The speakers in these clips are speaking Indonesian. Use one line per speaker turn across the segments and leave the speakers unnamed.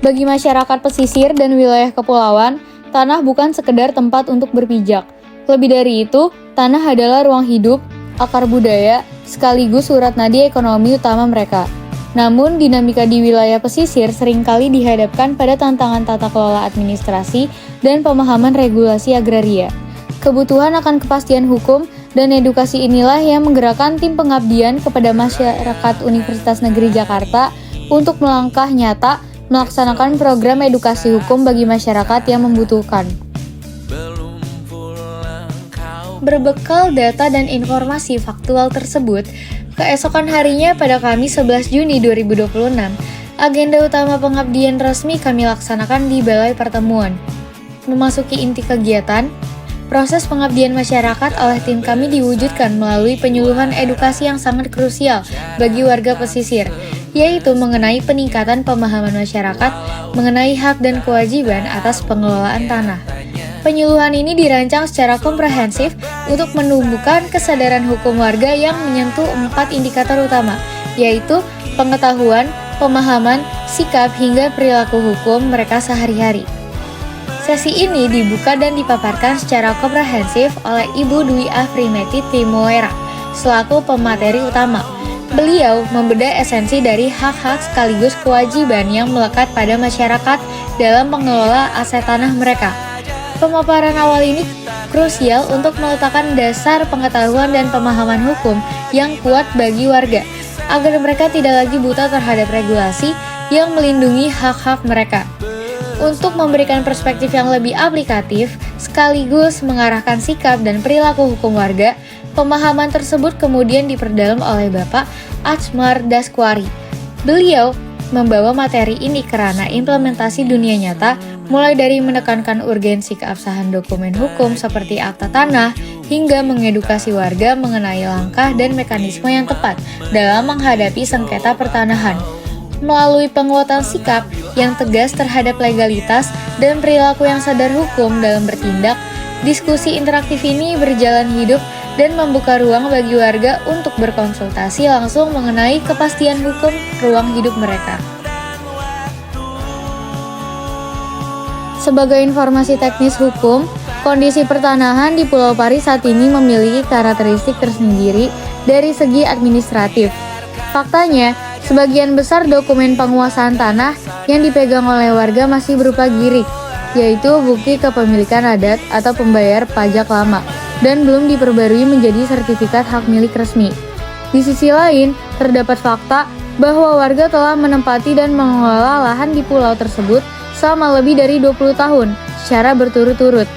Bagi masyarakat pesisir dan wilayah kepulauan, tanah bukan sekedar tempat untuk berpijak. Lebih dari itu, tanah adalah ruang hidup, akar budaya, sekaligus urat nadi ekonomi utama mereka. Namun, dinamika di wilayah pesisir seringkali dihadapkan pada tantangan tata kelola administrasi dan pemahaman regulasi agraria. Kebutuhan akan kepastian hukum dan edukasi inilah yang menggerakkan tim pengabdian kepada masyarakat Universitas Negeri Jakarta untuk melangkah nyata melaksanakan program edukasi hukum bagi masyarakat yang membutuhkan. Berbekal data dan informasi faktual tersebut, keesokan harinya pada Kamis 11 Juni 2026, agenda utama pengabdian resmi kami laksanakan di Balai Pertemuan. Memasuki inti kegiatan, proses pengabdian masyarakat oleh tim kami diwujudkan melalui penyuluhan edukasi yang sangat krusial bagi warga pesisir, yaitu mengenai peningkatan pemahaman masyarakat mengenai hak dan kewajiban atas pengelolaan tanah. Penyuluhan ini dirancang secara komprehensif untuk menumbuhkan kesadaran hukum warga yang menyentuh 4 indikator utama, yaitu pengetahuan, pemahaman, sikap, hingga perilaku hukum mereka sehari-hari. Sesi ini dibuka dan dipaparkan secara komprehensif oleh Ibu Dwi Afrimeti Timoera selaku pemateri utama. Beliau membedah esensi dari hak-hak sekaligus kewajiban yang melekat pada masyarakat dalam mengelola aset tanah mereka. Pemaparan awal ini krusial untuk meletakkan dasar pengetahuan dan pemahaman hukum yang kuat bagi warga, agar mereka tidak lagi buta terhadap regulasi yang melindungi hak-hak mereka. Untuk memberikan perspektif yang lebih aplikatif, sekaligus mengarahkan sikap dan perilaku hukum warga, pemahaman tersebut kemudian diperdalam oleh Bapak Atsmar Daskwari. Beliau membawa materi ini ke ranah implementasi dunia nyata, mulai dari menekankan urgensi keabsahan dokumen hukum seperti akta tanah, hingga mengedukasi warga mengenai langkah dan mekanisme yang tepat dalam menghadapi sengketa pertanahan. Melalui penguatan sikap yang tegas terhadap legalitas dan perilaku yang sadar hukum dalam bertindak, diskusi interaktif ini berjalan hidup dan membuka ruang bagi warga untuk berkonsultasi langsung mengenai kepastian hukum ruang hidup mereka. Sebagai informasi teknis hukum, kondisi pertanahan di Pulau Pari saat ini memiliki karakteristik tersendiri dari segi administratif. Faktanya, sebagian besar dokumen penguasaan tanah yang dipegang oleh warga masih berupa girik, yaitu bukti kepemilikan adat atau pembayar pajak lama, dan belum diperbarui menjadi sertifikat hak milik resmi. Di sisi lain, terdapat fakta bahwa warga telah menempati dan mengelola lahan di pulau tersebut selama lebih dari 20 tahun secara berturut-turut.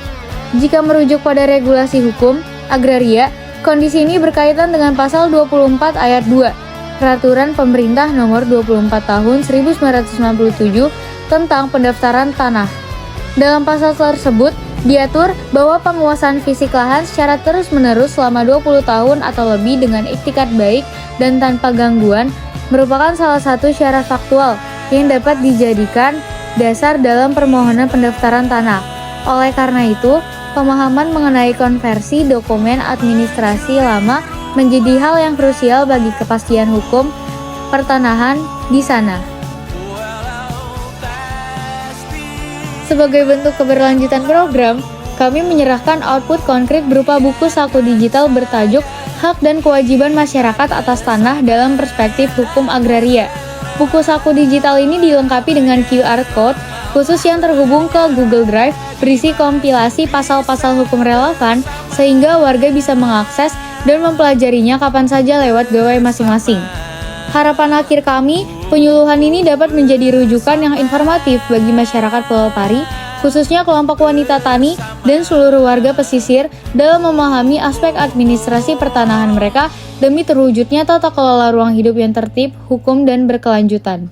Jika merujuk pada regulasi hukum agraria, kondisi ini berkaitan dengan pasal 24 ayat 2 Peraturan Pemerintah Nomor 24 Tahun 1997 tentang pendaftaran tanah. Dalam pasal tersebut, diatur bahwa penguasaan fisik lahan secara terus-menerus selama 20 tahun atau lebih dengan iktikat baik dan tanpa gangguan merupakan salah satu syarat faktual yang dapat dijadikan dasar dalam permohonan pendaftaran tanah. Oleh karena itu, pemahaman mengenai konversi dokumen administrasi lama menjadi hal yang krusial bagi kepastian hukum pertanahan di sana. Sebagai bentuk keberlanjutan program, kami menyerahkan output konkret berupa buku saku digital bertajuk Hak dan Kewajiban Masyarakat Atas Tanah dalam Perspektif Hukum Agraria. Buku saku digital ini dilengkapi dengan QR Code khusus yang terhubung ke Google Drive berisi kompilasi pasal-pasal hukum relevan sehingga warga bisa mengakses dan mempelajarinya kapan saja lewat gawai masing-masing. Harapan akhir kami, penyuluhan ini dapat menjadi rujukan yang informatif bagi masyarakat Pulau Pari, khususnya kelompok wanita tani dan seluruh warga pesisir dalam memahami aspek administrasi pertanahan mereka demi terwujudnya tata kelola ruang hidup yang tertib, hukum, dan berkelanjutan.